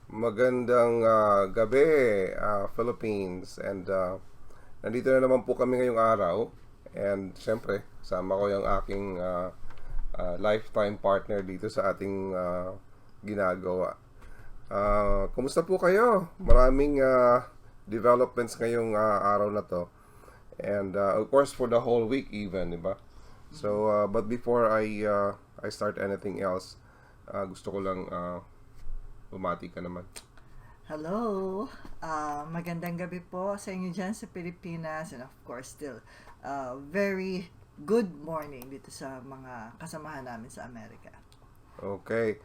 Magandang gabi, Philippines. And nandito na naman po kami ngayong araw. And syempre, sama ko yung aking lifetime partner dito sa ating ginagawa. Kumusta po kayo? Maraming developments ngayong araw na to. And of course, for the whole week even, di ba? So, but before I start anything else, gusto ko lang bumati ka naman. Hello! Magandang gabi po sa inyo dyan sa Pilipinas, and of course still very good morning dito sa mga kasamahan namin sa Amerika. Okay.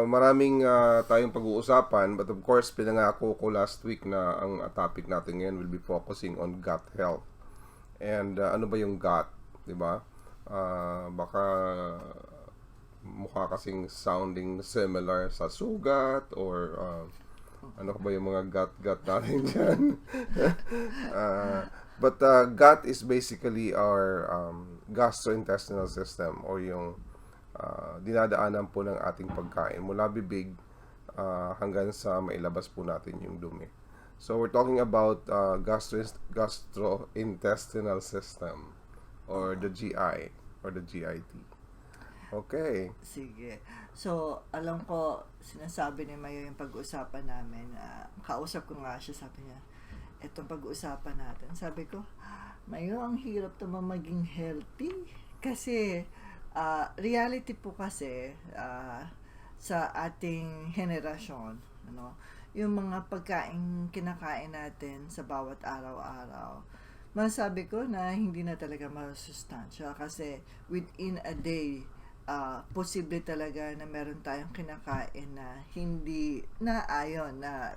Maraming tayong pag-uusapan, but of course, pinangako ko last week na ang topic natin ngayon will be focusing on gut health. And ano ba yung gut, 'di ba? Baka mukha kasing sounding similar sa sugat or ano ba yung mga gut natin dyan. But gut is basically our gastrointestinal system or yung dinadaanan po ng ating pagkain mula bibig hanggang sa mailabas po natin yung dumi. So we're talking about gastrointestinal system or the GI or the GIT. Okay. Sige. So, alam ko, sinasabi ni Mayo yung pag-uusapan namin. Kausap ko nga siya, sabi niya, etong pag-uusapan natin. Sabi ko, Mayo, ang hirap naman maging healthy. Kasi, reality po kasi, sa ating henerasyon, yung mga pagkain kinakain natin sa bawat araw-araw, masabi ko na hindi na talaga masustansya kasi within a day, posible talaga na meron tayong kinakain na hindi na ayon na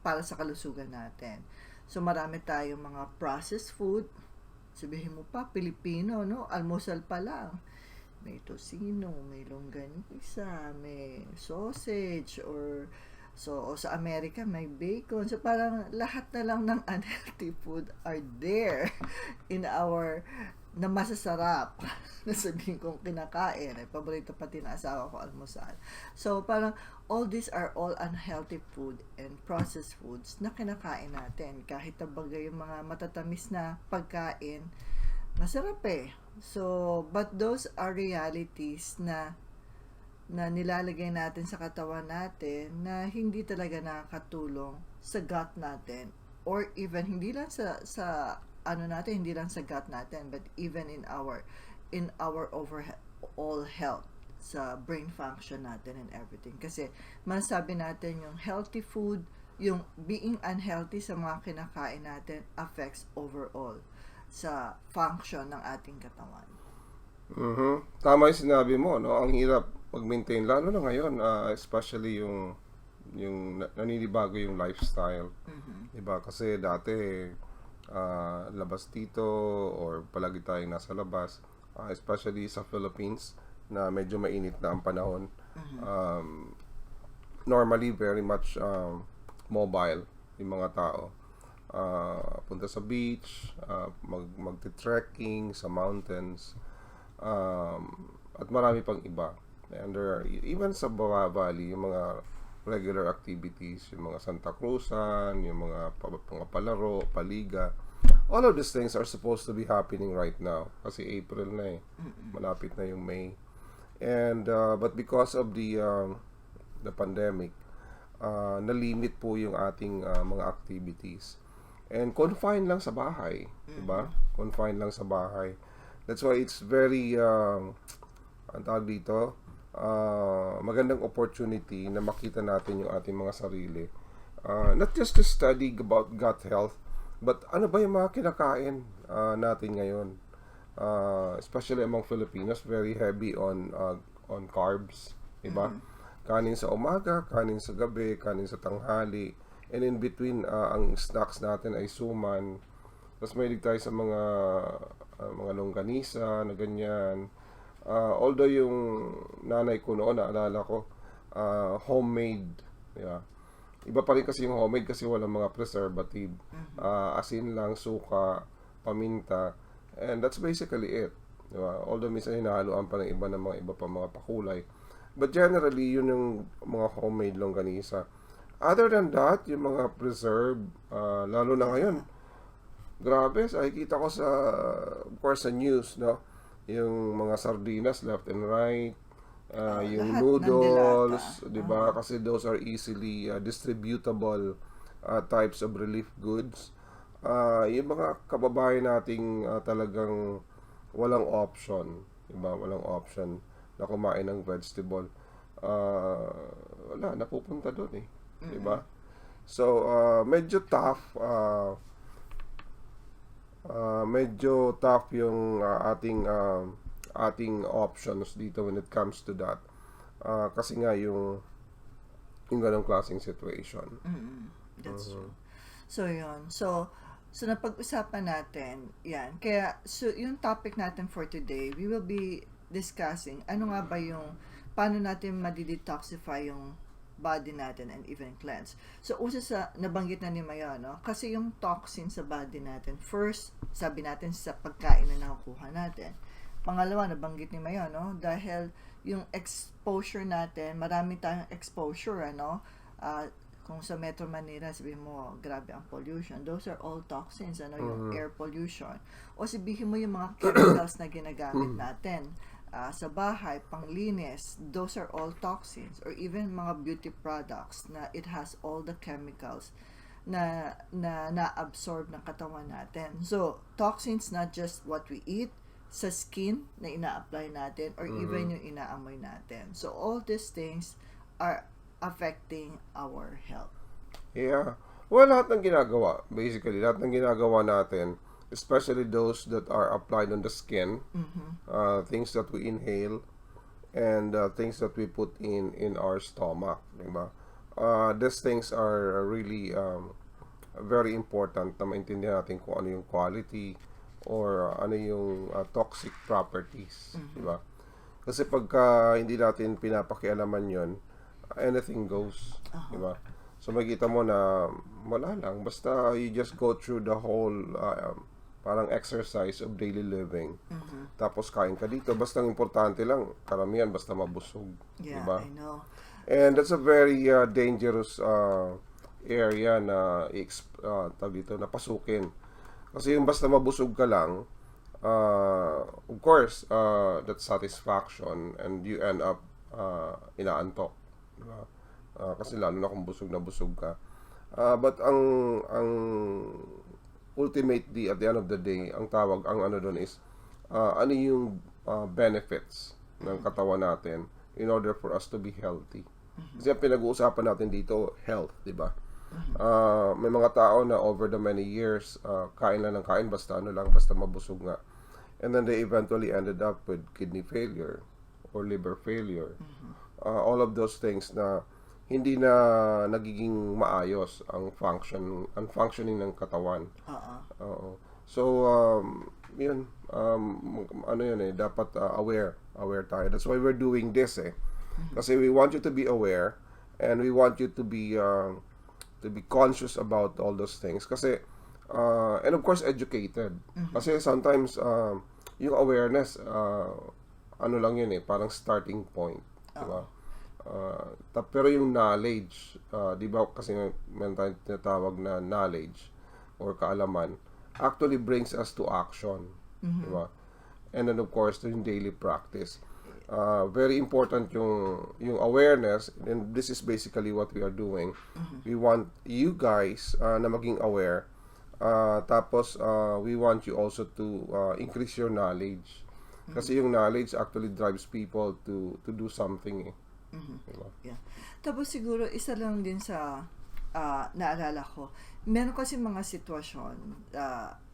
para sa kalusugan natin. So marami tayong mga processed food. Sabihin mo pa, Pilipino, no? Almusal pa lang. May tocino, may longganisa, may sausage, or sa Amerika may bacon. So parang lahat na lang ng unhealthy food are there in our na masasarap na sabihin kong kinakain. Ay, paborito pati na asawa ko almusal. So, parang all these are all unhealthy food and processed foods na kinakain natin. Kahit bagay yung mga matatamis na pagkain, masarap eh. So, but those are realities na nilalagay natin sa katawan natin na hindi talaga nakakatulong sa gut natin or even hindi lang sa hindi lang sa gut natin but even in our overall health, sa brain function natin and everything. Kasi masasabi natin yung healthy food, yung being unhealthy sa mga kinakain natin affects overall sa function ng ating katawan. Tama yung sinabi mo, no? Ang hirap mag-maintain lalo na ngayon, especially yung naninibago yung lifestyle. Diba? Kasi dati labas dito or palagi tayong nasa labas, especially sa Philippines na medyo mainit na ang panahon. Normally very much mobile yung mga tao. Punta sa beach, magti-trekking sa mountains, at marami pang iba. And there are, even sa Baba Valley, yung mga regular activities, yung mga Santa Cruzan, yung mga palaro, paliga. All of these things are supposed to be happening right now. Kasi April na eh. Malapit na yung May. And, but because of the pandemic, na-limit po yung ating mga activities. And confined lang sa bahay. Diba? Confined lang sa bahay. That's why it's very, ang tawag dito, magandang opportunity na makita natin yung ating mga sarili. Not just to study about gut health, but ano ba yung mga kinakain natin ngayon? Especially among Filipinos, very heavy on carbs, diba? Kanin sa umaga, kanin sa gabi, kanin sa tanghali, and in between, ang snacks natin ay suman. Tapos mahilig tayo sa mga longganisa na ganyan. Although yung nanay ko noon, naalala ko, homemade. Yeah. Iba pa rin kasi yung homemade kasi walang mga preservative. Asin lang, suka, paminta. And that's basically it. Diba? Although minsan hinahaluan pa ng iba pa mga pakulay. But generally, yun yung mga homemade longganisa. Other than that, yung mga preserved, lalo na ngayon, grabe, nakikita ko sa, of course, sa news, no? Yung mga sardinas left and right, yung Lahat ng dilata. noodles, di ba? Kasi those are easily distributable types of relief goods. Yung mga kababayan nating talagang walang option, di ba? Walang option na kumain ng vegetable. Wala, napupunta doon eh. Di ba? So, medyo tough yung ating options dito when it comes to that. Kasi nga yung ganong klaseng situation. That's true. So, yun. So napag-usapan natin, yan. Kaya, so, yung topic natin for today, we will be discussing ano nga ba yung, paano natin madidetoxify yung body natin and even cleanse. So, uso sa, nabanggit na ni Mayo, no? Kasi yung toxin sa body natin, first, sabi natin sa pagkain na nakukuha natin. Pangalawa, nabanggit ni Mayo, no? Dahil yung exposure natin, marami tayong exposure, ano? Kung sa Metro Manila, sabihin mo, grabe ang pollution. Those are all toxins, ano? Yung air pollution. O sabihin mo yung mga chemicals na ginagamit natin sa bahay, panglinis, those are all toxins. Or even mga beauty products na it has all the chemicals na na-absorb ng katawan natin. So, toxins not just what we eat, sa skin na ina-apply natin, or even yung inaamoy natin. So, all these things are affecting our health. Yeah. Well, lahat ng ginagawa, basically, lahat ng ginagawa natin, especially those that are applied on the skin, things that we inhale, and things that we put in our stomach, diba? These things are really very important na maintindihan natin kung ano yung quality or ano yung toxic properties, diba? Kasi pagka hindi natin pinapakialaman yon, anything goes, diba? So makikita mo na wala lang, basta you just go through the whole parang exercise of daily living. Tapos kain ka dito, basta ang importante lang, karamihan basta mabusog, Yeah, diba? I know. And that's a very dangerous area na tawag dito, na pasukin. Kasi yung basta mabusog ka lang, of course, that's satisfaction and you end up inaantok. Diba? Kasi lalo na kung busog na busog ka. But ang ultimately, at the end of the day, ang ano doon is, ano yung benefits ng katawan natin in order for us to be healthy. Kasi ang pinag-uusapan natin dito, health, di ba? May mga tao na over the many years, kain lang ng kain, basta ano lang, basta mabusog nga. And then they eventually ended up with kidney failure or liver failure. All of those things na hindi na nagiging maayos ang functioning ng katawan. Oo. So, yun, ano yun eh, dapat aware tayo. That's why we're doing this eh. Kasi we want you to be aware and we want you to be conscious about all those things. Kasi, and of course, educated. Kasi sometimes, yung awareness, ano lang yun eh, parang starting point. Diba? Pero yung knowledge, di ba kasi meron tayong tinatawag na knowledge or kaalaman, actually brings us to action. Di ba? And then of course, yung daily practice. Very important yung awareness, and this is basically what we are doing. We want you guys na maging aware. Tapos, we want you also to increase your knowledge. Kasi yung knowledge actually drives people to do something eh. Diba? Yeah. Tapos siguro isa lang din sa naalala ko, meron kasi mga sitwasyon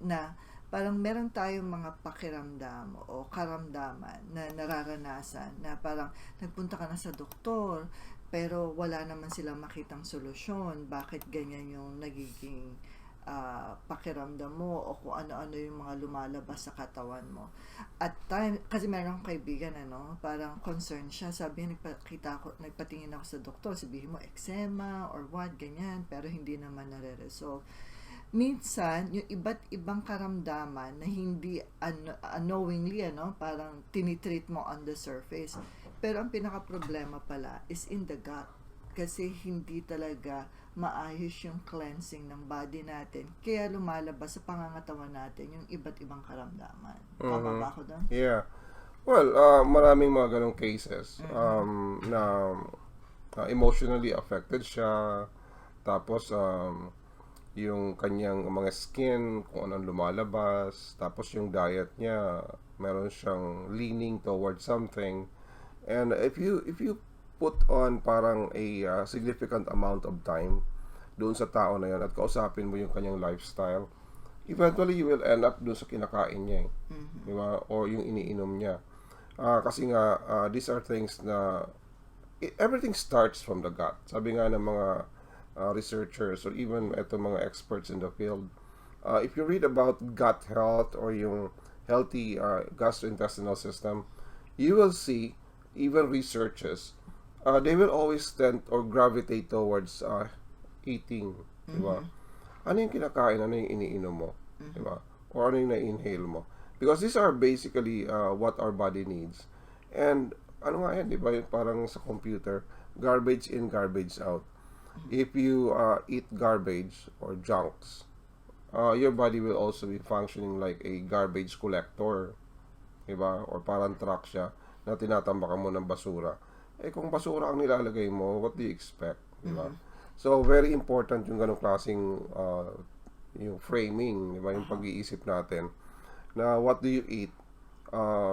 na parang meron tayong mga pakiramdam o karamdaman na nararanasan na parang nagpunta ka na sa doktor pero wala naman silang makitang solusyon, bakit ganyan yung nagiging pakiramdam mo o kung ano-ano yung mga lumalabas sa katawan mo. At time, kasi meron akong kaibigan, parang concerned siya. Sabi niya, nagpatingin ako sa doktor, sabihin mo eczema or what, ganyan, pero hindi naman nare-resolve. minsan, yung iba't ibang karamdaman na hindi unknowingly, parang tinitreat mo on the surface. Pero ang pinaka-problema pala is in the gut. Kasi hindi talaga maayos yung cleansing ng body natin. Kaya lumalabas sa pangangatawan natin yung iba't ibang karamdaman. Tama ba ako doon? Yeah. Well, maraming mga ganong cases na emotionally affected siya. Tapos, yung kanyang mga skin, kung anong lumalabas. Tapos yung diet niya, meron siyang leaning towards something. And if you put on parang a significant amount of time doon sa tao na yan at kausapin mo yung kanyang lifestyle, eventually you will end up doon sa kinakain niya di ba? Or yung iniinom niya. Kasi nga, these are things na everything starts from the gut. Sabi nga ng mga researchers or even mga experts in the field, if you read about gut health or yung healthy gastrointestinal system, you will see even researchers, they will always tend or gravitate towards eating, diba? Ano yung kinakain, ano yung iniinom mo, diba? Or ano yung na-inhale mo, because these are basically what our body needs. And ano nga yan, diba? Parang sa computer, garbage in, garbage out. If you eat garbage or junks, your body will also be functioning like a garbage collector, diba? Or parang truck siya na tinatambakan mo ng basura. Kung basura ang nilalagay mo, what do you expect? Diba? So, very important yung ganong klaseng yung framing, diba? Yung pag-iisip natin na what do you eat?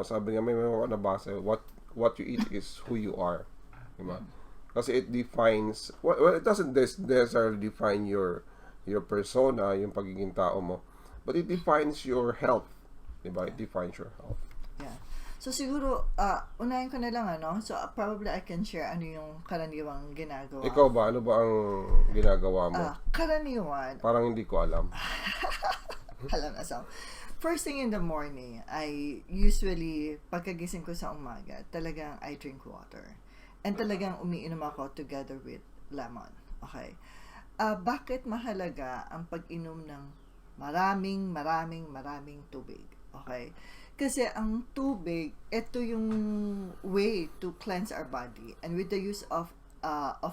Sabi nga may mga nabasa, what you eat is who you are. Diba? Kasi it defines, well, it doesn't necessarily define your persona, yung pagiging tao mo, but it defines your health. Diba? It defines your health. Yeah. So siguro, unahin ko na lang, so probably I can share ano yung karaniwang ginagawa. Ikaw ba? Ano ba ang ginagawa mo? Karaniwan. Parang hindi ko alam. Alam na, so. First thing in the morning, I usually, pagkagising ko sa umaga, talagang I drink water. And talagang umiinom ako together with lemon. Okay. Bakit mahalaga ang pag-inom ng maraming tubig? Okay. Kasi ang tubig, ito yung way to cleanse our body. And with the use of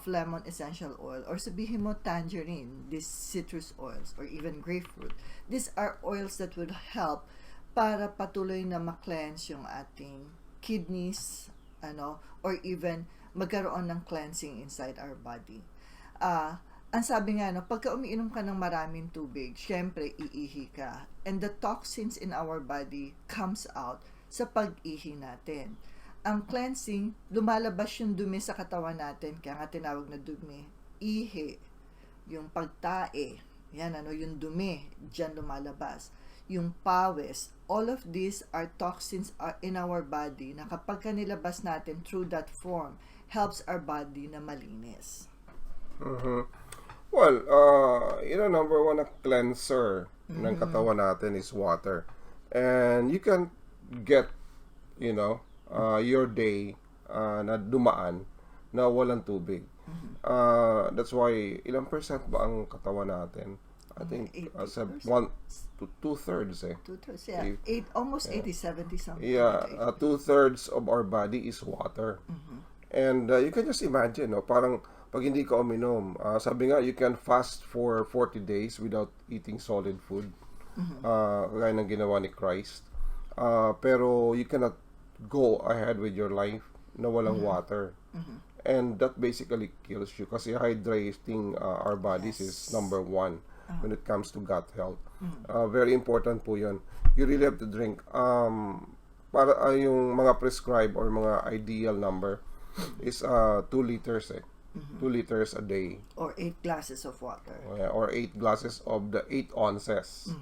lemon essential oil, or sabihin mo tangerine, these citrus oils, or even grapefruit, these are oils that would help para patuloy na ma-cleanse yung ating kidneys, or even magkaroon ng cleansing inside our body. Ang sabi nga, pagka umiinom ka ng maraming tubig, syempre, iihi ka. And the toxins in our body comes out sa pag-ihi natin. Ang cleansing, lumalabas yung dumi sa katawan natin, kaya nga tinawag na dumi. Ihi, yung pagtae, yan, yung dumi, dyan lumalabas. Yung pawis, all of these are toxins in our body na kapag nilabas natin through that form, helps our body na malinis. Well, number one na cleanser ng katawan natin is water. And you can get, your day na dumaan na walang tubig. That's why, ilang percent ba ang katawan natin? I think 2/3 eh. 2/3, yeah. Almost 80-70 something. Yeah, 2/3 of our body is water. And you can just imagine, parang pag hindi ka uminom, sabi nga, you can fast for 40 days without eating solid food. Kagaya ng ginawa ni Christ. Pero you cannot go ahead with your life na walang water. And that basically kills you kasi hydrating our bodies is number one when it comes to gut health. Very important po yun. You really have to drink. Para yung mga prescribed or mga ideal number is 2 liters 2 liters a day. Or 8 glasses of water. Or 8 glasses of the 8 ounces.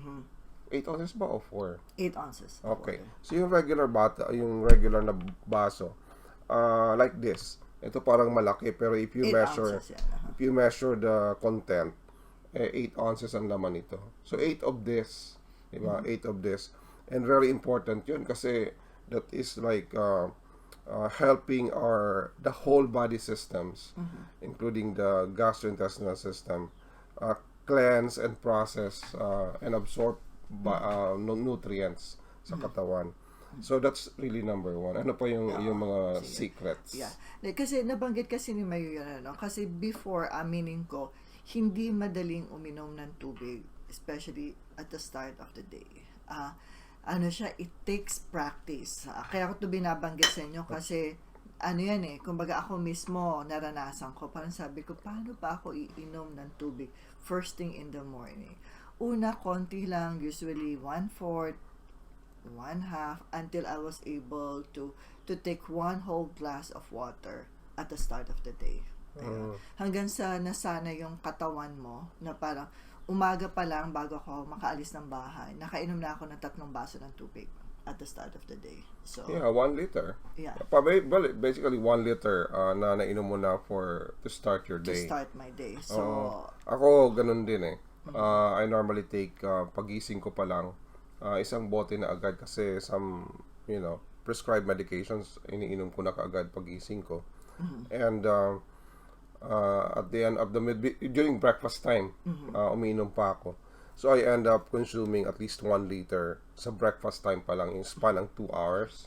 8 ounces ba o 4? 8 ounces. Okay. So yung regular na baso, like this. Ito parang malaki pero if you measure ounces, yeah. if you measure the content, 8 ounces ang laman nito. So 8 of this, diba? 8 of this. And very important yun kasi that is like helping the whole body systems, including the gastrointestinal system, cleanse and process and absorb nutrients sa katawan. So that's really number one. Ano pa yung mga secrets? Yeah. Kasi nabanggit kasi ni Mayo yun, ano? Kasi before, aminin ko, hindi madaling uminom ng tubig, especially at the start of the day. Ano siya, it takes practice. Kaya ko ito binabanggit sa inyo kasi ano yan kumbaga ako mismo naranasan ko, parang sabi ko, paano pa ako iinom ng tubig first thing in the morning? Una, konti lang, usually 1/4, 1/2, until I was able to take 1 whole glass of water at the start of the day. Hanggang sa nasana yung katawan mo na parang umaga pa lang bago ako makaalis ng bahay, nakainom na ako ng 3 baso ng tubig at the start of the day. So yeah, 1 liter. Yeah. Basically 1 liter na nainom mo na to start your day. To start my day. So ako ganun din I normally take pagising ko pa lang isang bote na agad kasi some prescribed medications iniinom ko na kaagad pagising ko. And at the end of during breakfast time, umiinom pa ako. So I end up consuming at least 1 liter sa breakfast time pa lang, in span ng 2 hours.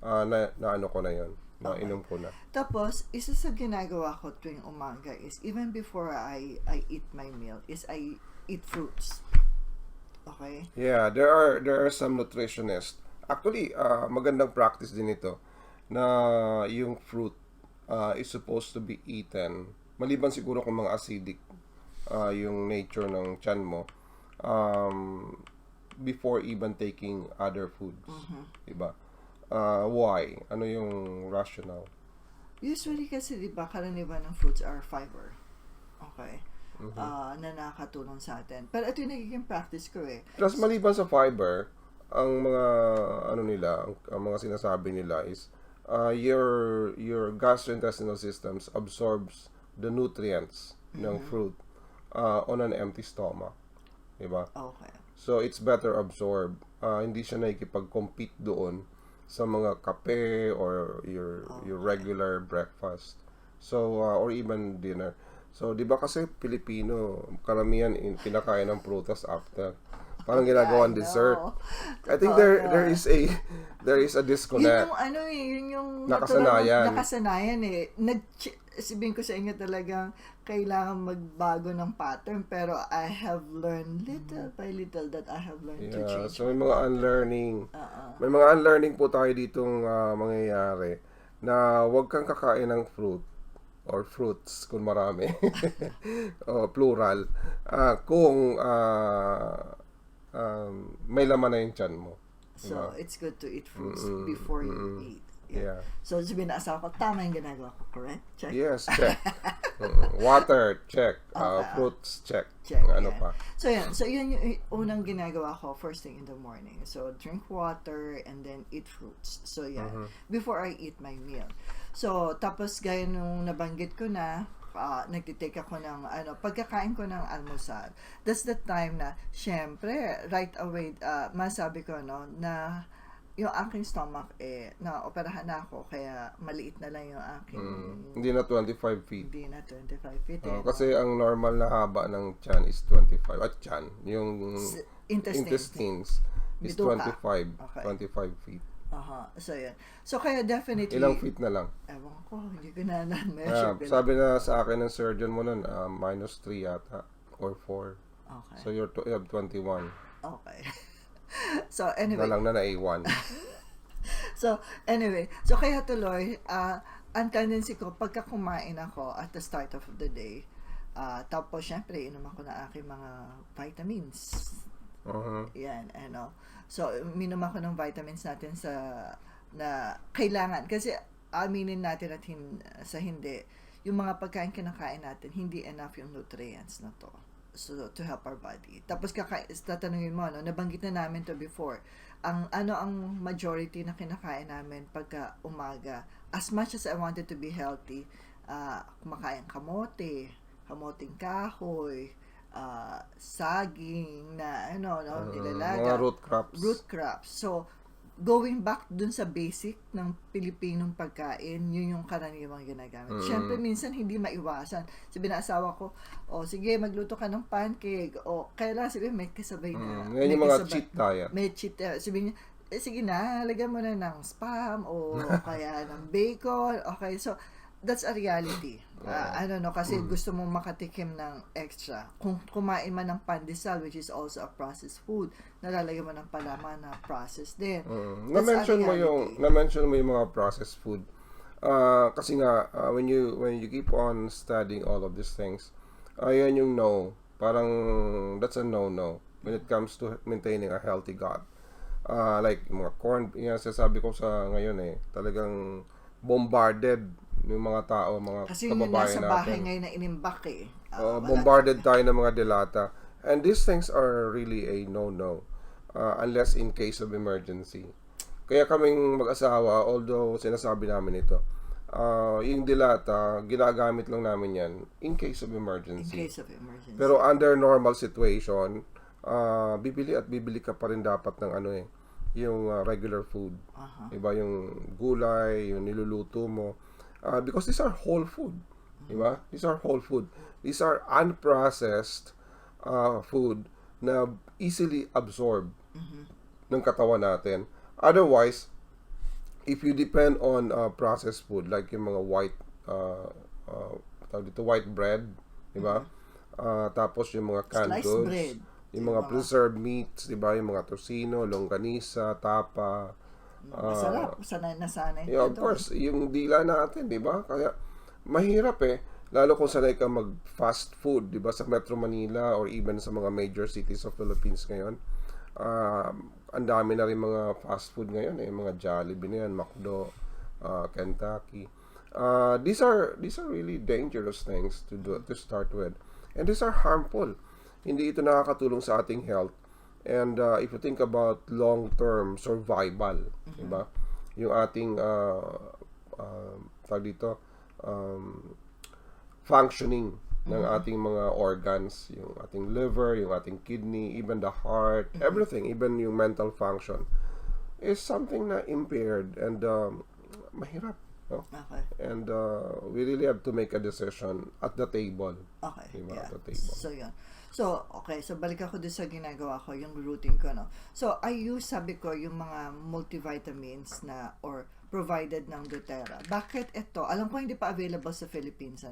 Na ano ko na yun, nainom ko na. Tapos, isa sa ginagawa ko tuwing umaga is, even before I eat my meal, is I eat fruits. Okay? Yeah, there are some nutritionists. Actually, magandang practice din ito na yung fruit is supposed to be eaten. Maliban siguro kung mga acidic yung nature ng tiyan mo, before even taking other foods. Diba? Why? Ano yung rationale? Usually kasi, diba, karaniwan ng fruits are fiber. Okay? Na nakakatulong sa atin. Pero ito yung nagiging practice ko Plus, maliban sa fiber, ang mga ang mga sinasabi nila is your gastrointestinal systems absorbs the nutrients ng fruit on an empty stomach. Diba? Okay. So, it's better absorbed. Hindi siya nakikipag-compete doon sa mga kape or your regular breakfast. So, or even dinner. So, di ba kasi Pilipino, karamihan kinakain ng prutas after. Parang ginagawang dessert. I think there is a disconnect. Yun yung nakasanayan. Sabihin ko sa inyo talagang kailangan magbago ng pattern, pero I have learned little by little that I have learned to change. So may mga unlearning. May mga unlearning po tayo ditong mangyayari na huwag kang kakain ng fruit or fruits kung marami. O plural. Kung may laman na yung tiyan mo. So, it's good to eat fruits before you eat. Yeah. So, sabihin na asawa ko, tama yung ginagawa ko, correct? Check? Yes, check. Water, check. Fruits, check. Ano pa? So, yun yung unang ginagawa ko first thing in the morning. So, drink water and then eat fruits. So, before I eat my meal. So, tapos gaya nung nabanggit ko na, nagtitake ako ng pagkakain ko ng almusal. That's the time na, syempre, right away, masabi ko, na yung aking stomach na-operahan na ako, kaya maliit na lang yung aking... Hindi na 25 feet. Hindi na 25 feet. Kasi ang normal na haba ng tiyan is 25. At tiyan, yung intestines is 25. Okay. 25 feet. So, yan. So, kaya definitely... Ilang feet na lang? Ewan ko, hindi ko na measure. Sabi na sa akin ng surgeon mo nun, -3 yata, or 4. Okay. So, you have 21. Okay. So, anyway. Na A1. So, anyway. So, kaya tuloy, ang tendency ko, pagka kumain ako at the start of the day, tapos, syempre, inom ako ng aking mga vitamins. Yan, So, minom ako ng vitamins natin na kailangan. Kasi, aminin natin at hindi, yung mga pagkain kinakain natin, hindi enough yung nutrients na to. So, to help our body. Tapos, tatanungin mo, nabanggit na namin to before, ang majority na kinakain namin pagka umaga, as much as I wanted to be healthy, kumakain kamoting kahoy, saging na, nilalaga. Mga root crops. So, going back dun sa basic ng Pilipinong pagkain, yun yung karaniwang ginagamit. Siyempre, minsan hindi maiwasan. Sabi na asawa ko, sige, magluto ka ng pancake. Kaya sabi, may kasabay na. Ngayon yung mga cheat diet. May cheat. Sabi niya, sige na, lagyan mo na ng spam o kaya ng bacon. Okay, so, that's a reality. I don't know, kasi gusto mong makatikim ng extra. Kung kumain man ng pandesal, which is also a processed food, nalalagyan mo ng palaman na processed din. Na-mention mo yung mga processed food. Kasi nga, when you keep on studying all of these things, yan yung no. Parang, that's a no-no when it comes to maintaining a healthy gut. Like, mga corn, yan, sasabi ko sa ngayon talagang bombarded yung mga tao, mga kasi yung nasa bahay ngayon na inimbak bombarded tayo ng mga delata. And these things are really a no-no. Unless in case of emergency. Kaya kaming mag-asawa, although sinasabi namin ito, yung delata, ginagamit lang namin yan in case of emergency. In case of emergency. Pero under normal situation, bibili ka pa rin dapat ng yung regular food. Diba? Yung gulay, yung niluluto mo. Because these are whole food. Diba? These are whole food. These are unprocessed food na easily absorbed ng katawan natin. Otherwise, if you depend on processed food, like yung mga white bread, diba? Tapos yung mga canned goods, bread, yung mga preserved meats, diba? Yung mga tocino, longganisa, tapa, masarap, sanay. Yeah, of course, yung dila natin, di ba? Kaya, mahirap lalo kung sanay ka mag-fast food, di ba? Sa Metro Manila or even sa mga major cities of Philippines ngayon. Ang dami na rin mga fast food ngayon, mga Jollibee na yan, McDo, Kentucky. These are really dangerous things to start with. And these are harmful. Hindi ito nakakatulong sa ating health. And if you think about long-term survival, diba? Yung ating functioning ng ating mga organs, yung ating liver, yung ating kidney, even the heart, everything, even yung mental function is something na impaired and mahirap. No? Okay. And we really have to make a decision at the table. Okay. Diba? Yeah. At the table. So, yun. So, okay. So, balik ako doon sa ginagawa ko, yung routine ko, no? So, I use, sabi ko, yung mga multivitamins na, or provided ng doTERRA. Bakit ito? Alam ko hindi pa available sa Philippines,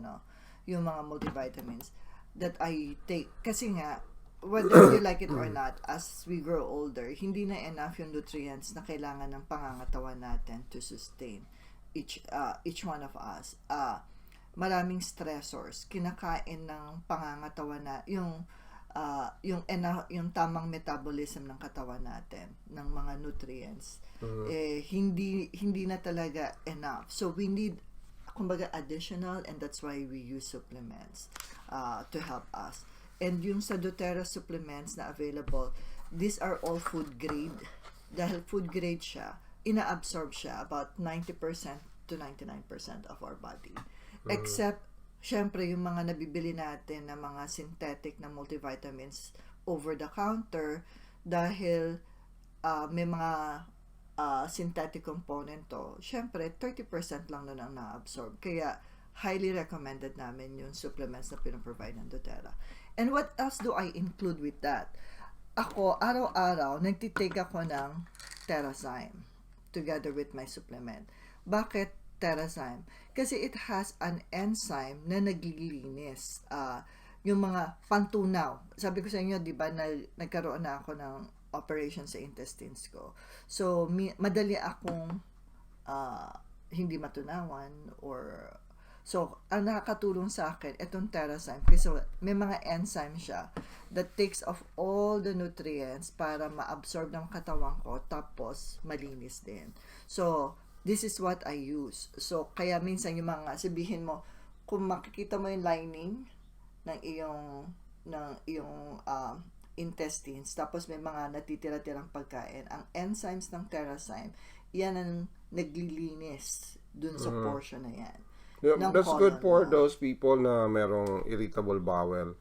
yung mga multivitamins that I take. Kasi nga, whether you like it or not, as we grow older, hindi na enough yung nutrients na kailangan ng pangangatawan natin to sustain each one of us. Maraming stressors, kinakain ng pangangatawan na yung tamang metabolism ng katawan natin ng mga nutrients hindi na talaga enough, so we need kumbaga additional, and that's why we use supplements to help us. And yung sa doTERRA supplements na available, these are all food grade. Dahil food grade siya, ina-absorb siya about 90% to 99% of our body. Except, syempre, yung mga nabibili natin na mga synthetic na multivitamins over the counter, dahil may mga synthetic component to, syempre, 30% lang nun ang na-absorb. Kaya, highly recommended namin yung supplements na pinaprovide ng doTERRA. And what else do I include with that? Ako, araw-araw, nagtitake ako ng Terrazyme together with my supplement. Bakit Terrazyme? Kasi it has an enzyme na naglilinis yung mga pantunaw. Sabi ko sa inyo, di ba, nagkaroon na ako ng operation sa intestines ko. So, madali akong hindi matunawan so, ang nakakatulong sa akin, itong Terrazyme, kasi may mga enzyme siya that takes off all the nutrients para ma-absorb ng katawan ko, tapos malinis din. So, this is what I use. So, kaya minsan yung mga, sabihin mo, kung makikita mo yung lining ng iyong intestines, tapos may mga natitira-tirang pagkain, ang enzymes ng Terrazyme, yan ang naglilinis dun sa portion na yan. Yeah, that's good for those people na merong irritable bowel.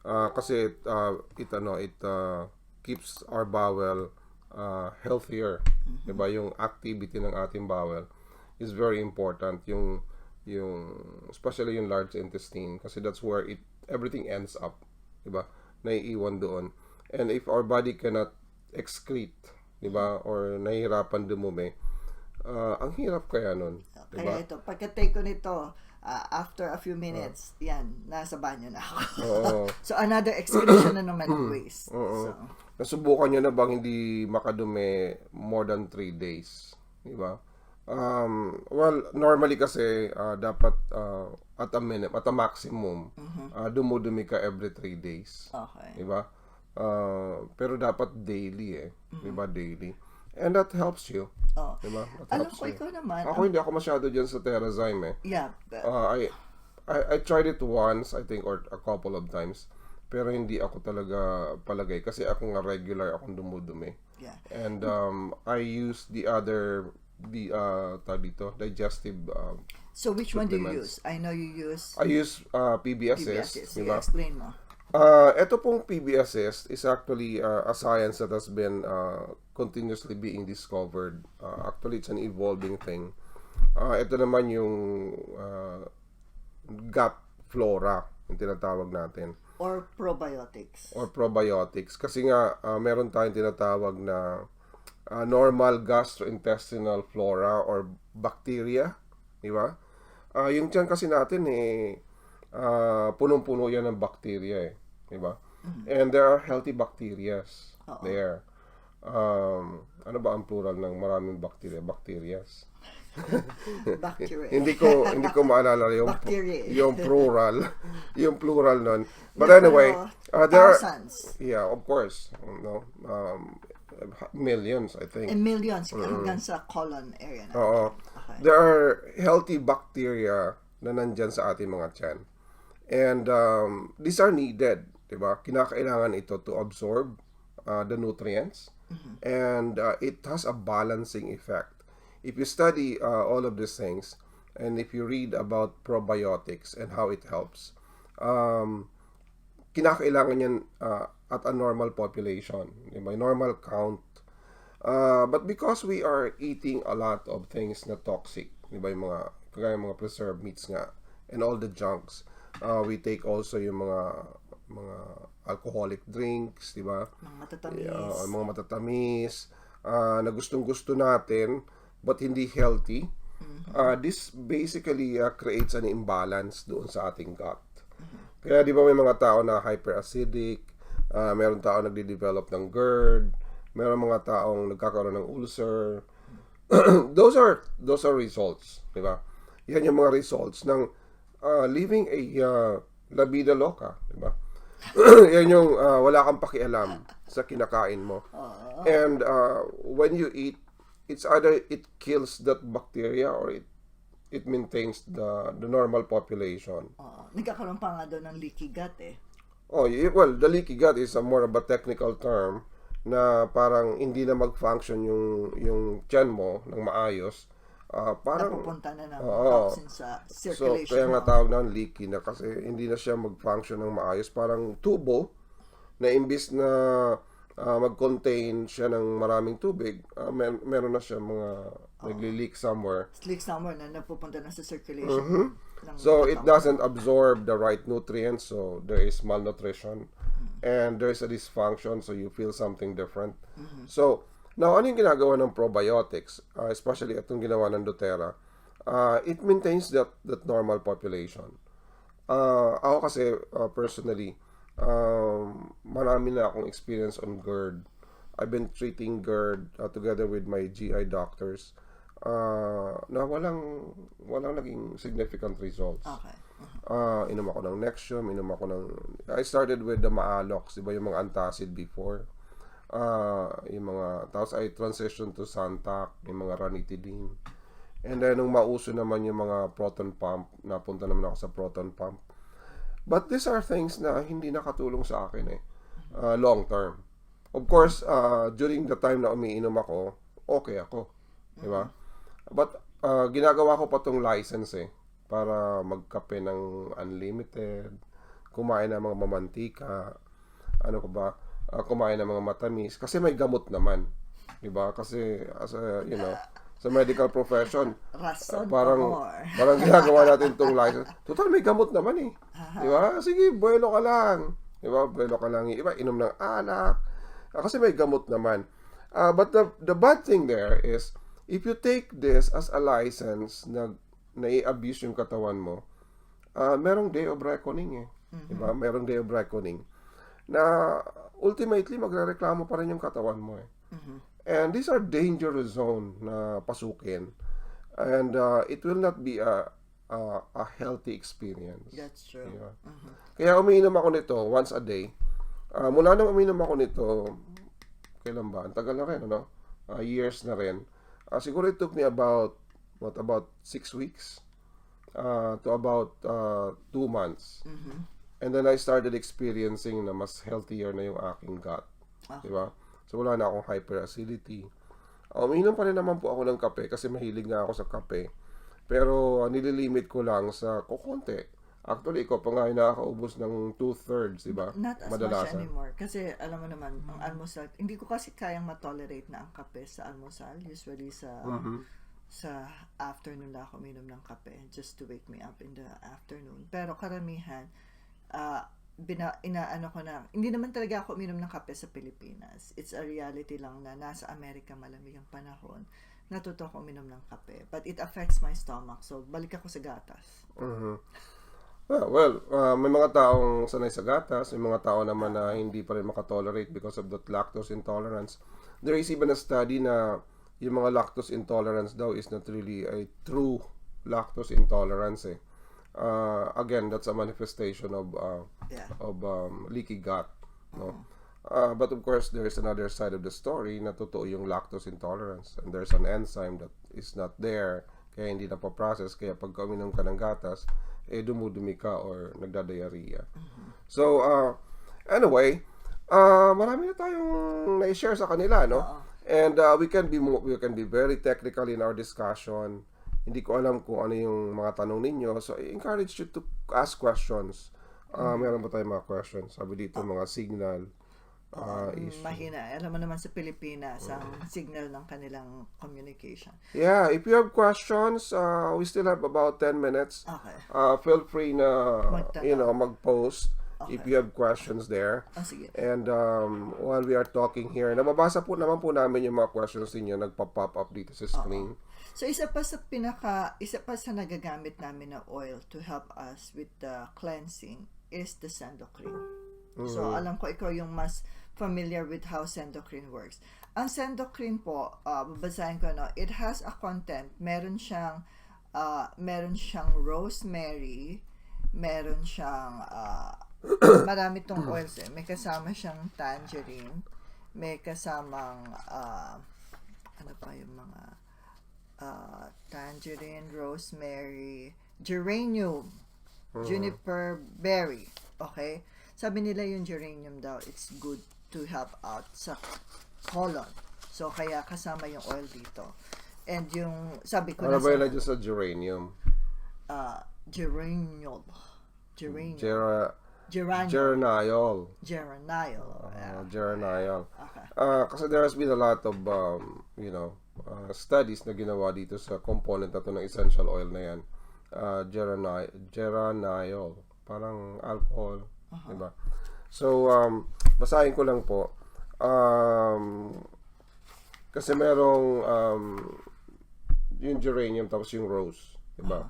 Kasi it keeps our bowel healthier. Diba? Yung activity ng ating bowel is very important. Yung especially yung large intestine, kasi that's where everything ends up. Diba? Naiiwan doon. And if our body cannot excrete, diba? Or nahihirapan dumumi, ang hirap kaya nun. Diba? Kaya ito, pagka-take ko nito, after a few minutes, yan, nasa banyo na ako. So, another excretion na naman ng waste. So, nasubukan nyo na bang hindi makadumi more than 3 days? Diba? Well, normally kasi, dapat at a maximum, dumudumi ka every 3 days. Okay. Diba? Pero dapat daily diba? Daily. And that helps you. Diba? Alam ko, ikaw naman. Ako hindi ako masyado dyan sa Terrazyme Yeah. I tried it once, I think, or a couple of times. Pero hindi ako talaga palagay. Kasi ako nga regular akong dumudumi. Yeah. And I use the digestive so which one do you use? I know you use... I use PBSS. Sige, explain mo. Ito pong PBSS is actually a science that has been continuously being discovered. Actually, it's an evolving thing. Ito naman yung gut flora, yung tinatawag natin. Or probiotics. Kasi nga, meron tayong tinatawag na normal gastrointestinal flora or bacteria. Di ba? Yung tiyan kasi natin punong-puno yan ng bacteria diba? And there are healthy bacterias there. Ano ba ang plural ng maraming bacteria? Bacterias. Bacteria. hindi ko maalala yung plural nun. But Yeah, anyway, there are thousands. Yeah, of course. No. Millions, I think. And millions hanggang sa colon area na. Okay. There are healthy bacteria na nandyan sa ating mga tiyan. And these are needed, diba? Kinakailangan ito to absorb the nutrients. And it has a balancing effect. If you study all of these things, and if you read about probiotics and how it helps, kinakailangan yan at a normal population, diba? Normal count. But because we are eating a lot of things na toxic, diba? Yung mga preserved meats nga, and all the junks, we take also yung mga alcoholic drinks, di ba? Mga matatamis, na gustong-gusto natin but hindi healthy. This basically creates an imbalance doon sa ating gut. Kaya di ba may mga tao na hyperacidic, meron tao nagde-develop ng GERD, meron mga taong nagkakaroon ng ulcer. Those are results, di ba? Yan yung mga results ng living a la vida loca, di ba? Yan yung wala kang pakialam sa kinakain mo. And when you eat, it's either it kills that bacteria or it maintains the normal population. Nagkakaroon pa nga doon ng leaky gut Well, the leaky gut is a more of a technical term na parang hindi na mag-function yung tiyan mo ng maayos. Parang napupunta na ng toxins sa circulation. So, kaya nga tawag ng leaky na kasi hindi na siya mag-function ng maayos. Parang tubo na imbis na mag-contain siya ng maraming tubig, meron na siya mga nagli-leak somewhere. Leak somewhere na napupunta na sa circulation. So, it doesn't absorb the right nutrients, so there is malnutrition. And there is a dysfunction, so you feel something different. So, now, ano yung ginagawa ng probiotics, especially itong ginawa ng doTERRA? It maintains that normal population. Ako kasi, personally, marami na akong experience on GERD. I've been treating GERD together with my GI doctors na walang naging significant results. Okay. Inom ako ng Nexium, I started with the Maalox, diba yung mga antacid before. Yung mga, tapos I transition to Santac, yung mga ranitidine. And then, nung mauso naman yung mga proton pump, napunta naman ako sa proton pump. But these are things na hindi nakatulong sa akin long term. Of course, during the time na umiinom ako, okay ako. Diba? But, ginagawa ko pa tong license para magkape ng unlimited, kumain ng mga mamantika, kumain ng mga matamis, kasi may gamot naman. Diba? Kasi, as a, sa medical profession, Rason parang, pamor. parang ginagawa natin itong license. Total, may gamot naman eh. Diba? Sige, buwelo ka lang. Diba? Buwelo ka lang. Iba, inom ng alak. Kasi may gamot naman. But the bad thing there is, if you take this as a license na i-abuse yung katawan mo, merong day of reckoning eh. Diba? Merong day of reckoning. Na ultimately, magrereklamo pa rin yung katawan mo eh. And these are dangerous zone na pasukin. And it will not be a healthy experience. That's true. Diba? Kaya umiinom ako nito once a day. Mula nang umiinom ako nito, kailan ba? Ang tagal na rin, ano? Years na rin. Siguro it took me about 6 weeks to about 2 months. And then I started experiencing na mas healthier na yung aking gut. Diba? So wala na akong hyperacidity. Umiinom pa rin naman po ako ng kape kasi mahilig nga ako sa kape. Pero nililimit ko lang sa kukonti. Actually, ikaw pa nga yung nakakaubos ng 2/3, diba? Not as Madalasan. much anymore. Kasi, alam mo naman, ang almusal, hindi ko kasi kayang matolerate na ang kape sa almusal. Usually sa afternoon na ako uminom ng kape just to wake me up in the afternoon. Pero karamihan, inaano ko na, hindi naman talaga ako uminom ng kape sa Pilipinas. It's a reality lang na nasa Amerika malamig ang panahon. Natuto ako uminom ng kape. But it affects my stomach. So, balik ako sa gatas. May mga taong sanay sa gatas, may mga tao naman na hindi pa rin makatolerate because of that lactose intolerance. There is even a study na yung mga lactose intolerance daw is not really a true lactose intolerance eh. Again, that's a manifestation of leaky gut, no? But of course, there is another side of the story na totoo yung lactose intolerance, and there's an enzyme that is not there, kaya hindi na pa-process, kaya pag uminom ka ng gatas, dumudumi ka or nagda-diarrhea. So, anyway, marami na tayong na-share sa kanila, no? And we can be very technical in our discussion. Hindi ko alam kung ano yung mga tanong ninyo. So, I encourage you to ask questions. Meron ba tayong mga questions? Sabi dito, mga signal issue. Mahina. Alam mo naman sa Pilipinas, ang signal ng kanilang communication. Yeah, if you have questions, we still have about 10 minutes. Okay. Feel free na, Magtanong. mag-post Okay. if you have questions there. Sige. And while we are talking here, nababasa po naman po namin yung mga questions ninyo, nagpa-pop up dito sa screen. So isa pa sa nagagamit namin na oil to help us with the cleansing is the sendocrine. So alam ko ikaw yung mas familiar with how sendocrine works. Ang sendocrine po, babasahin ko it has a content. Meron siyang rosemary, meron siyang marami tong oils eh. May kasama siyang tangerine, may kasamang ano pa yung mga tangerine, rosemary, geranium, juniper berry. Okay? Sabi nila yung geranium daw, it's good to help out sa colon. So, kaya kasama yung oil dito. And yung, sabi ko Ano ba yun sa geranium? Geraniol. Geraniol. Geraniol. Okay. Kasi there has been a lot of, studies na ginawa dito sa component na to ng essential oil na yan. Geraniol. Parang alcohol. Diba? So, basahin ko lang po. Kasi merong yung geranium tapos yung rose. Diba?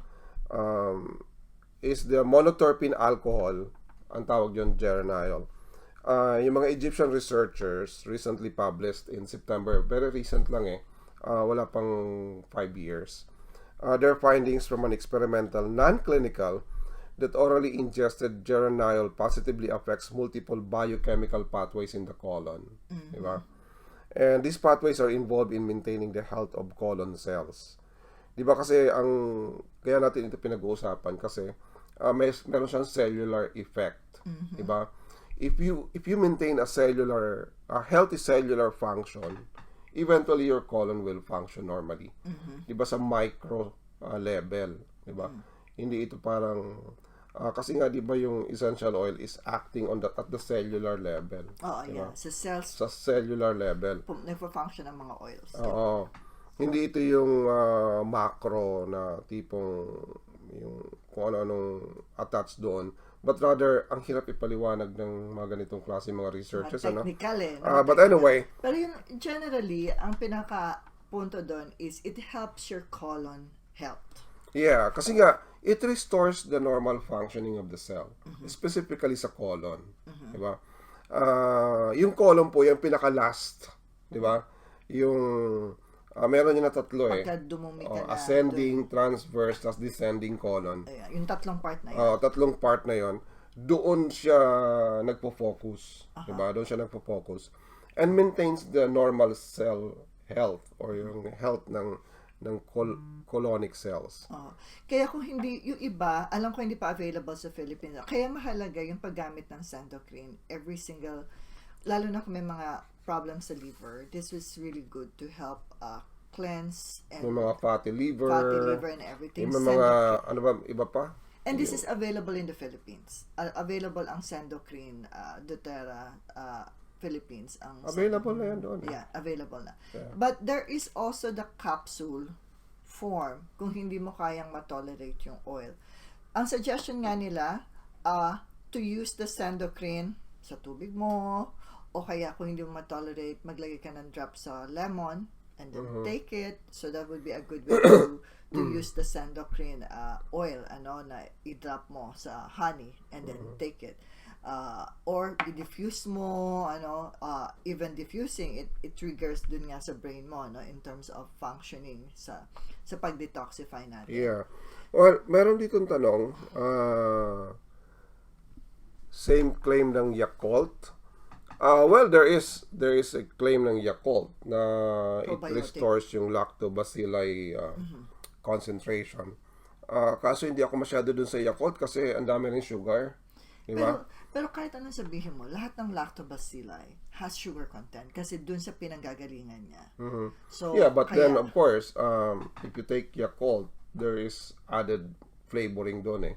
Is the monoterpene alcohol, ang tawag yun, geraniol. Yung mga Egyptian researchers recently published in September, very recent lang wala pang 5 years. Their findings from an experimental, non-clinical, that orally ingested geraniol positively affects multiple biochemical pathways in the colon. Diba? And these pathways are involved in maintaining the health of colon cells. Diba kasi kaya natin ito pinag-uusapan kasi meron siyang cellular effect. Diba? If you maintain a healthy cellular function, eventually your colon will function normally. Diba sa micro level, diba? Hindi ito parang Kasi nga, di ba yung essential oil is acting at the cellular level. Oo, Diba? yeah. Sa cells, Sa cellular level. nagpa-function ang mga oils. Oo. Hindi ito yung macro na tipong yung kung ano-anong attached doon. But rather, ang hirap ipaliwanag ng mga ganitong klase mga researchers. Mga technical But anyway. Pero yung generally, ang pinaka-punto doon is it helps your colon health. Yeah, kasi nga, it restores the normal functioning of the cell. Specifically sa colon. Diba? Yung colon po, yung pinaka-last. Diba? Yung meron yun na tatlo Pagka dumumi ka na, ascending, transverse, tas descending colon. Yung tatlong part na yun. Tatlong part na yun. Doon siya nagpo-focus. Diba? Doon siya nagpo-focus. And maintains the normal cell health or yung health ng colonic cells. Kaya kung hindi, yung iba, alam ko hindi pa available sa Philippines. Kaya mahalaga yung paggamit ng sandocrine every single, lalo na kung may mga problems sa liver, this was really good to help cleanse and may mga fatty liver and everything. May mga, ano ba, iba pa? And this is available in the Philippines. Available ang sandocrine, doTERRA, Philippines. Available na yan doon. Yeah, available na. Yeah. But there is also the capsule form kung hindi mo kayang matolerate yung oil. Ang suggestion nga nila, to use the sandocrine sa tubig mo, o kaya kung hindi mo matolerate, maglagay ka ng drop sa lemon and then take it. So that would be a good way to use the sandocrine oil, na i-drop mo sa honey and then take it. Or i-diffuse mo, even diffusing, it triggers dun nga sa brain mo, in terms of functioning sa pag-detoxify natin. Yeah. Well, meron ditong tanong, same claim ng Yakult. Well, there is a claim ng Yakult na it restores yung lactobacilli concentration. Kaso hindi ako masyado dun sa Yakult kasi ang dami rin sugar. Diba? Pero kahit anong sabihin mo, lahat ng lactobacilli has sugar content kasi dun sa pinanggagalingan niya. So, yeah, but then of course, if you take Yakult, there is added flavoring dun eh.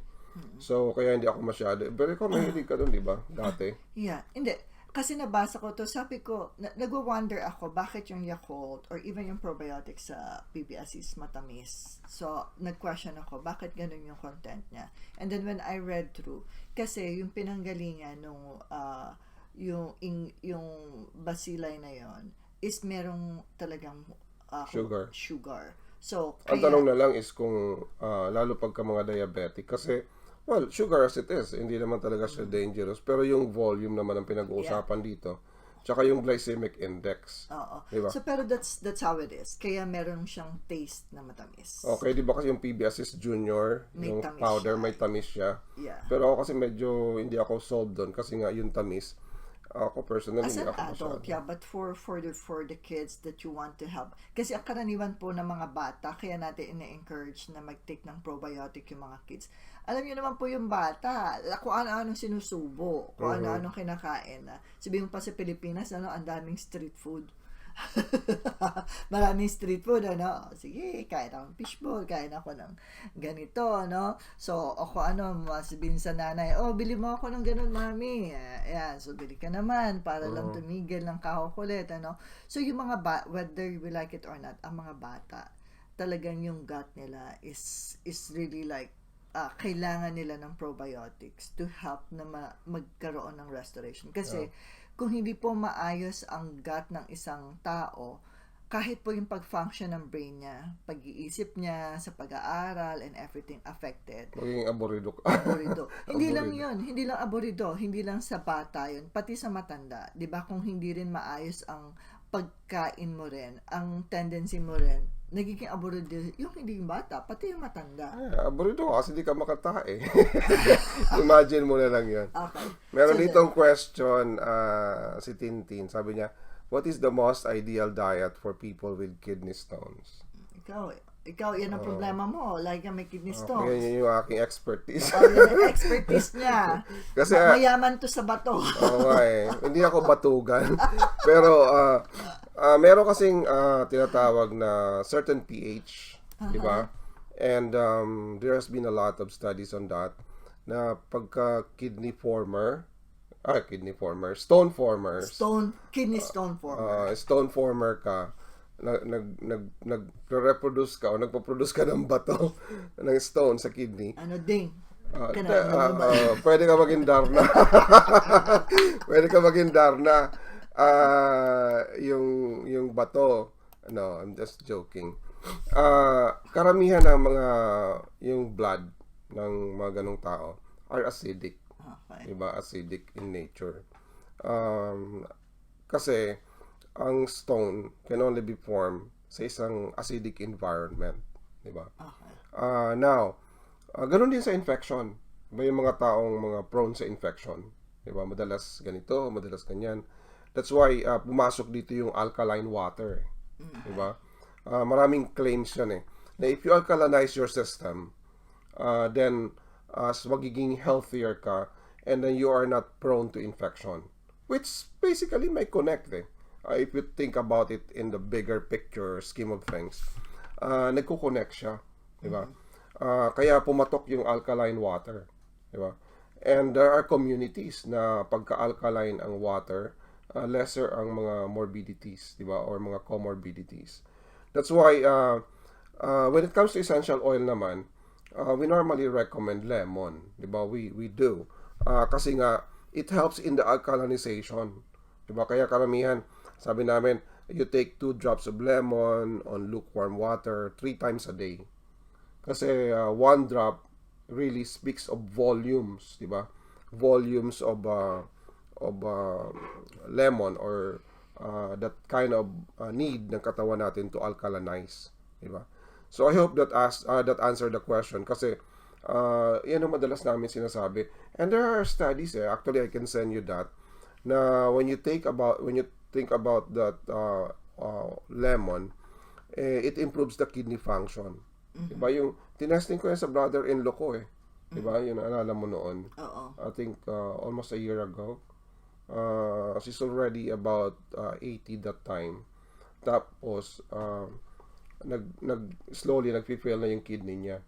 So, kaya hindi ako masyado. Pero ikaw, mahilig ka dun, di ba? Dati. Yeah, hindi. Kasi nabasa ko to, sabi ko, nagwa-wonder ako bakit yung Yakult or even yung probiotics sa PBS is matamis. So, nag-question ako, bakit ganun yung content niya? And then when I read through, kasi yung pinanggalingan nung yung bacilli na yon is merong talagang sugar. So, ang tanong na lang is kung lalo pagka mga diabetic kasi well, sugar as it is, hindi naman talaga siya dangerous. Pero yung volume naman ang pinag-uusapan dito. Tsaka yung glycemic index. Oo. Diba? So, pero that's how it is. Kaya meron siyang taste na matamis. Okay, di ba kasi yung PBS Junior, may yung siya. powder, may tamis siya. Yeah. Pero ako kasi medyo hindi ako sold doon kasi nga yung tamis. Ako personally, as an hindi ako adult, masyado. yeah, but for the kids that you want to help. Kasi ang karaniwan po ng mga bata, kaya natin ina-encourage na mag-take ng probiotic yung mga kids. Alam niyo naman po yung bata, kung ano-anong sinusubo, kung ano-anong kinakain. Sabihin mo pa sa Pilipinas, ang daming street food. Maraming street food, sige, kain ako ng fishball, kain ako ng ganito, so, ako sabihin sa nanay, bili mo ako ng ganun, mami, ayan, so, bili ka naman, para lang tumigil ng kakukulit, so, yung mga whether we like it or not, ang mga bata, talagang yung gut nila is really like, kailangan nila ng probiotics to help na magkaroon ng restoration, kasi, kung hindi po maayos ang gut ng isang tao, kahit po yung pag-function ng brain niya, pag-iisip niya, sa pag-aaral, and everything affected. Magiging aburido. Hindi lang yun. Hindi lang aburido. Hindi lang sa bata yun. Pati sa matanda. Diba? Kung hindi rin maayos ang pagkain mo rin, ang tendency mo rin, nagiging aburido yung hindi yung bata, pati yung matanda. Aburido kasi hindi ka makatae. Imagine mo na lang yun. Okay. Meron ditong question, si Tintin, sabi niya, what is the most ideal diet for people with kidney stones? Ikaw, yan ang problema mo. Like may kidney stones. Yan yung aking expertise. Yan ang expertise niya. Kasi, mayaman to sa bato. Okay. Hindi ako batugan. Pero, meron kasing tinatawag na certain pH. Di ba? And there has been a lot of studies on that. na pagka stone formers, Kidney stone former. stone former ka, nagre-reproduce ka o nagpo-produce ka ng bato ng stone sa kidney. Ano ding? Pwede ka maging Darna. Pwede ka maging Darna. Yung bato. No, I'm just joking. Karamihan ng mga yung blood ng mga ganong tao are acidic. Okay. Diba? Acidic in nature. Kasi ang stone can only be formed sa isang acidic environment. Diba? Okay. Now, ganun din sa infection. Diba yung mga taong mga prone sa infection? Diba? Madalas ganito, madalas ganyan. That's why pumasok dito yung alkaline water. Diba? Maraming claims yan na if you alkalinize your system, then magiging healthier ka and then you are not prone to infection. Which basically may connect if you think about it in the bigger picture scheme of things. Nagko-connect siya. Diba? Kaya pumatok yung alkaline water. Diba? And there are communities na pagka-alkaline ang water, lesser ang mga morbidities, diba? Or mga comorbidities. That's why when it comes to essential oil naman, we normally recommend lemon, diba? We do. Kasi nga it helps in the alkalinization. Diba? Kaya karamihan, sabi namin, you take 2 drops of lemon on lukewarm water 3 times a day. Kasi 1 drop really speaks of volumes, diba? Volumes of lemon or that kind of need ng katawan natin to alkalinize, diba? So I hope that that answered the question kasi yan ang madalas namin sinasabi. And there are studies actually I can send you that na when you think about that lemon, it improves the kidney function. Diba? Yung tinesting ko yan sa brother-in-law ko diba? Yun, alala mo noon. I think almost a year ago. She's already about 80 that time. Tapos slowly nagfi-fail na yung kidney niya,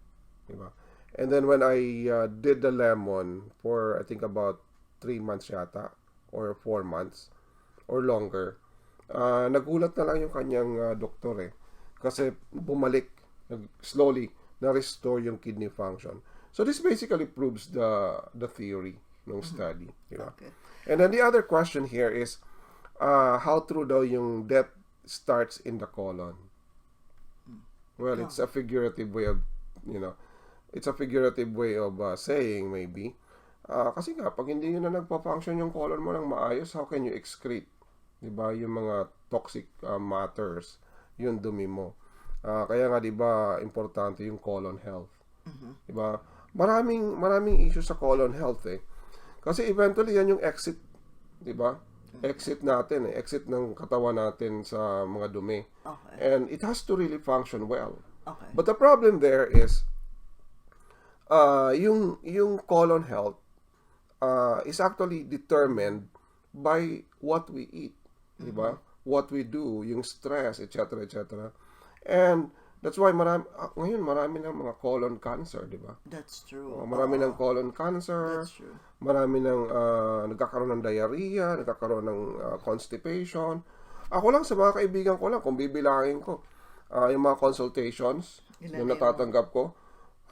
diba? And then when I did the lemon for I think about 3 months yata or 4 months or longer, nagulat na lang yung kanyang doktor kasi bumalik slowly na-restore yung kidney function. So this basically proves the theory ng study, diba? Okay. And then the other question here is how true daw yung death starts in the colon? Well, it's a figurative way of, it's a figurative way of saying maybe. Kasi nga, pag hindi yun na nagpa-function yung colon mo ng maayos, how can you excrete? Diba? Yung mga toxic matters, yung dumi mo. Kaya nga, diba, importante yung colon health. Diba? Maraming issues sa colon health Kasi eventually, yan yung exit. Diba? Exit natin exit ng katawan natin sa mga dumi. Okay. And it has to really function well. Okay. But the problem there is yung colon health is actually determined by what we eat, diba? What we do, yung stress, etc., etc. And that's why ngayon marami ng mga colon cancer, diba? That's true. Marami ng colon cancer. That's true. Marami ng nagkakaroon ng diarrhea, nagkakaroon ng constipation. Ako lang sa mga kaibigan ko lang, kung bibilangin ko, yung mga consultations na natatanggap ko,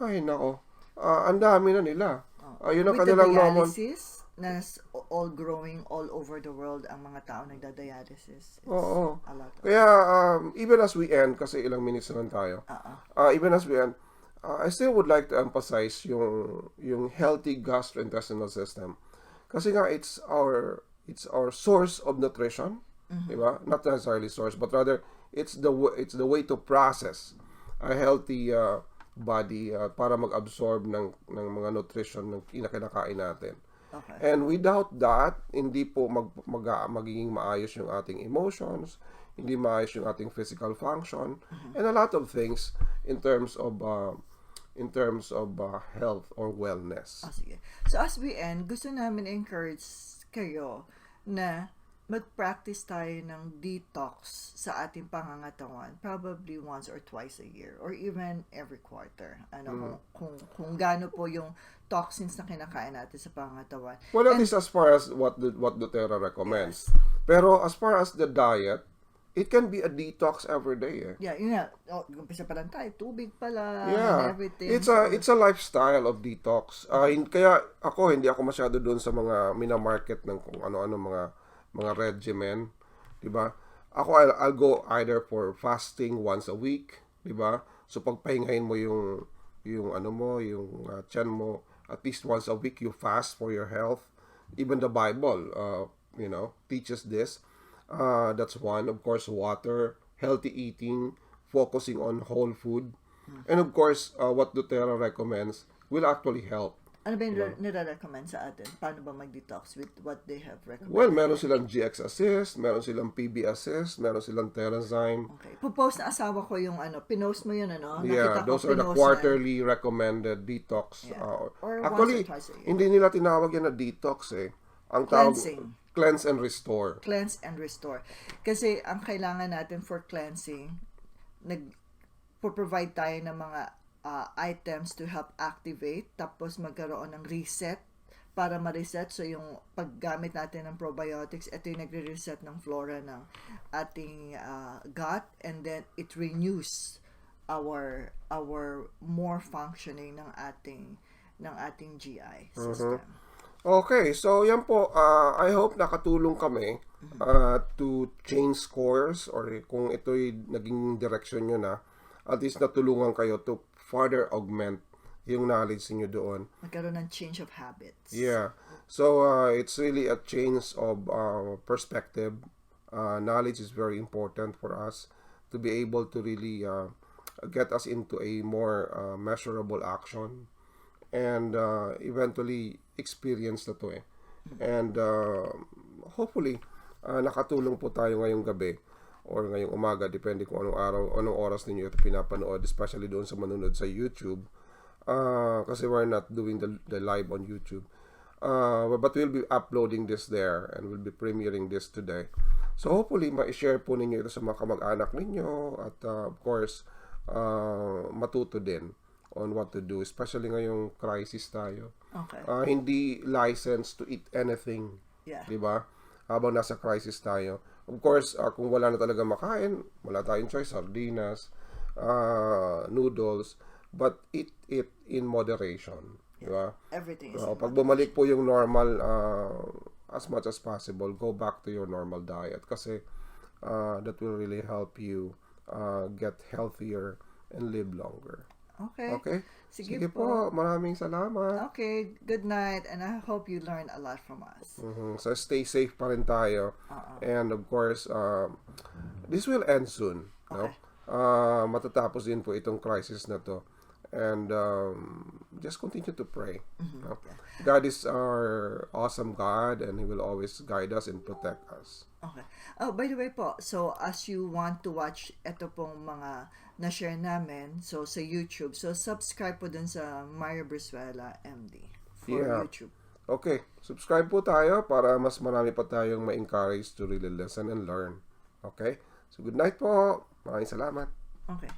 ay nako, ang dami na nila. Yun ang With kanilang the normal. dialysis, na all growing all over the world ang mga tao nagda-dialysis. Oo. A lot. Kaya, even as we end, kasi ilang minutes naman tayo, even as we end, I still would like to emphasize yung healthy gastrointestinal system. Kasi nga, it's our source of nutrition, diba? Not necessarily source, but rather, it's the way to process a healthy body para mag-absorb ng mga nutrition ng kinakain natin. Okay. And without that, hindi po magiging maayos yung ating emotions, hindi maayos yung ating physical function, and a lot of things in terms of health or wellness. Sige. So as we end, gusto namin encourage kayo na mag-practice tayo ng detox sa ating pangangatawan probably once or twice a year or even every quarter. Kung gaano po yung toxins na kinakain natin sa pangangatawan. Well, at least as far as what doTERRA recommends. Yes. Pero as far as the diet, it can be a detox every day. Yeah, yun nga. Umpisa pa lang tayo. Tubig pala and Yeah. everything. It's a lifestyle of detox. Kaya hindi ako masyado doon sa mga minamarket ng kung ano-ano mga regimen, 'di ba? I'll go either for fasting once a week, 'di ba? So pagpahingahin mo yung tiyan mo at least once a week, you fast for your health. Even the Bible teaches this. That's one. Of course, water, healthy eating, focusing on whole food. And of course, what doTERRA recommends will actually help. Ano ba yung nire-recommend sa atin? Paano ba mag-detox with what they have recommended? Well, meron silang GX Assist, meron silang PB Assist, meron silang Enzyme. Okay. Pupost na asawa ko yung pinost mo yun, Yeah, those are the quarterly recommended detox. Yeah. Or Actually, once or twice a year. hindi nila tinawag yan na detox eh. Ang tawag, cleanse and restore. Cleanse and restore. Kasi ang kailangan natin for cleansing, nag-provide tayo ng mga items to help activate, tapos magkaroon ng reset para ma-reset. So yung paggamit natin ng probiotics, ito yung nagre-reset ng flora ng ating gut, and then it renews our more functioning ng ating GI system. Okay, so yan po, I hope nakatulong kami to change course, or kung ito'y naging direction nyo na, at least natulungan kayo to further augment yung knowledge niyo doon. Magkaroon ng change of habits. Yeah. So, it's really a change of perspective. Knowledge is very important for us to be able to really get us into a more measurable action and eventually experience na to eh. And hopefully, nakatulong po tayo ngayong gabi or ngayong umaga, depende kung anong araw, anong oras ninyo ito pinapanood, especially doon sa manunod sa YouTube. Kasi we're not doing the live on YouTube. But we'll be uploading this there and we'll be premiering this today. So hopefully, ma-share po ninyo ito sa mga kamag-anak ninyo at of course, matuto din on what to do, especially ngayong crisis tayo. Okay. Hindi licensed to eat anything. Yeah. Diba? Habang nasa crisis tayo. Of course, kung wala na talaga makain, wala tayong choice, sardinas, noodles, but eat it in moderation. Yeah. Diba? Everything is Pag bumalik po yung normal, as much as possible, go back to your normal diet kasi that will really help you get healthier and live longer. Okay. Okay? Sige po. Maraming salamat. Okay. Good night, and I hope you learned a lot from us. So stay safe pa rin tayo. And of course, this will end soon. Okay. No? Matatapos din po itong crisis na to. And just continue to pray. No? God is our awesome God, and He will always guide us and protect us. Okay. Oh, by the way po, so as you want to watch ito pong mga na-share namin, so sa YouTube, so subscribe po dun sa Mario Brizuela MD for YouTube. Okay, subscribe po tayo para mas marami pa tayong ma-encourage to really listen and learn. Okay? So good night po. Maraming salamat. Okay.